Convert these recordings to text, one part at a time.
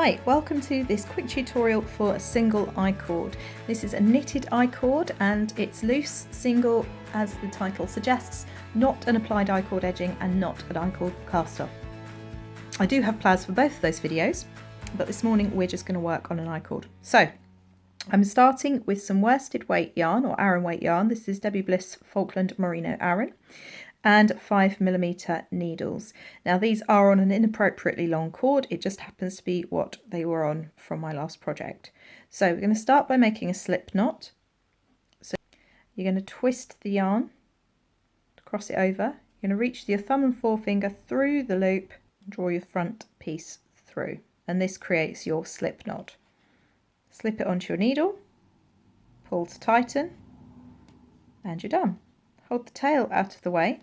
Hi, welcome to this quick tutorial for a single I-cord. This is a knitted I-cord and it's loose, single as the title suggests, not an applied I-cord edging and not an I-cord cast off. I do have plans for both of those videos, but this morning we're just going to work on an I-cord. So I'm starting with some worsted weight yarn or Aran weight yarn. This is Bliss Falkland Merino Aran. And 5mm needles. Now these are on an inappropriately long cord, it just happens to be what they were on from my last project. So we're going to start by making a slip knot. So you're going to twist the yarn, cross it over, you're going to reach your thumb and forefinger through the loop, and draw your front piece through, and this creates your slip knot. Slip it onto your needle, pull to tighten, and you're done. Hold the tail out of the way.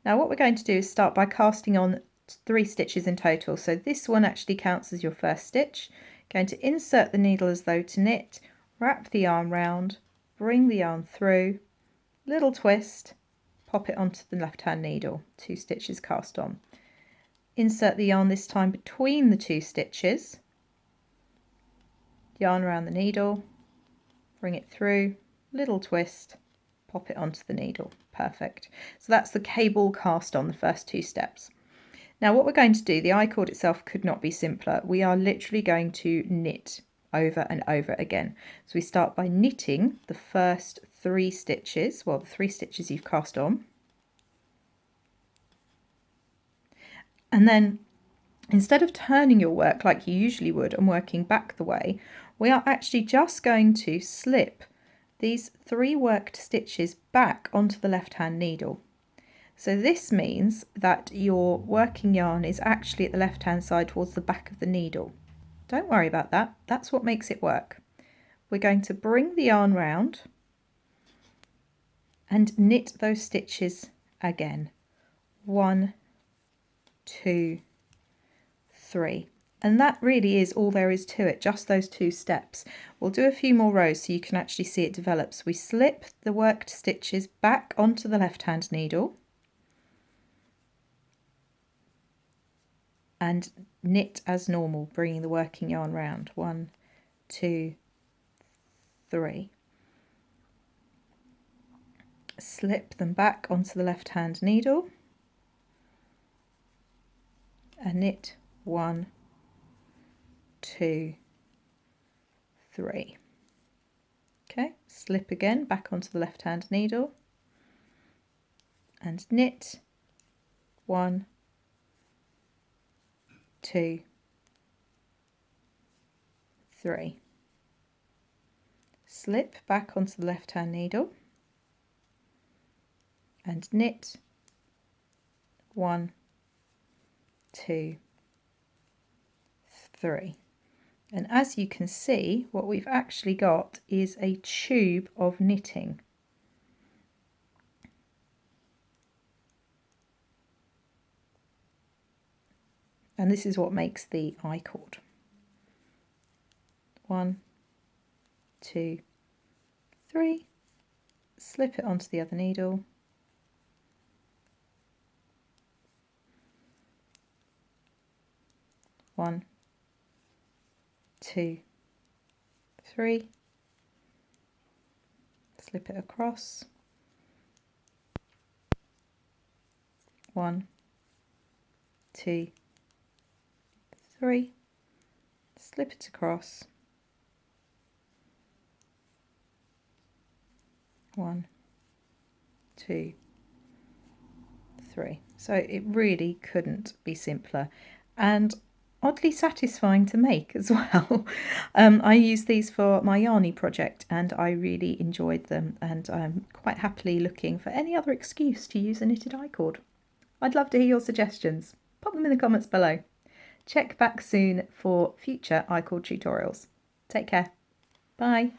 Now what we're going to do is start by casting on 3 stitches in total. So this one actually counts as your first stitch. Going to insert the needle as though to knit, wrap the yarn round, bring the yarn through, little twist, pop it onto the left hand needle, 2 stitches cast on. Insert the yarn this time between the 2 stitches, yarn around the needle, bring it through, little twist, pop it onto the needle. Perfect. So that's the cable cast on, the first 2 steps. Now what we're going to do, the I-cord itself could not be simpler. We are literally going to knit over and over again. So we start by knitting the first 3 stitches, well the 3 stitches you've cast on. And then instead of turning your work like you usually would and working back the way, we are actually just going to slip these 3 worked stitches back onto the left hand needle. So this means that your working yarn is actually at the left hand side towards the back of the needle. Don't worry about that, that's what makes it work. We're going to bring the yarn round and knit those stitches again. 1, 2, 3. And that really is all there is to it, just those 2 steps. We'll do a few more rows so you can actually see it develop. So we slip the worked stitches back onto the left hand needle and knit as normal, bringing the working yarn round. 1, 2, 3. Slip them back onto the left hand needle and knit 1, 2, 3. Okay, slip again back onto the left hand needle and knit 1, 2, 3. Slip back onto the left hand needle and knit 1, 2, 3. And as you can see, what we've actually got is a tube of knitting. And this is what makes the I-cord. 1, 2, 3. Slip it onto the other needle. 1, 2, 3. Slip it across. 1, 2, 3. Slip it across. 1, 2, 3. So it really couldn't be simpler. And oddly satisfying to make as well. I use these for my yarny project and I really enjoyed them, and I'm quite happily looking for any other excuse to use a knitted I-cord. I'd love to hear your suggestions. Pop them in the comments below. Check back soon for future I-cord tutorials. Take care. Bye.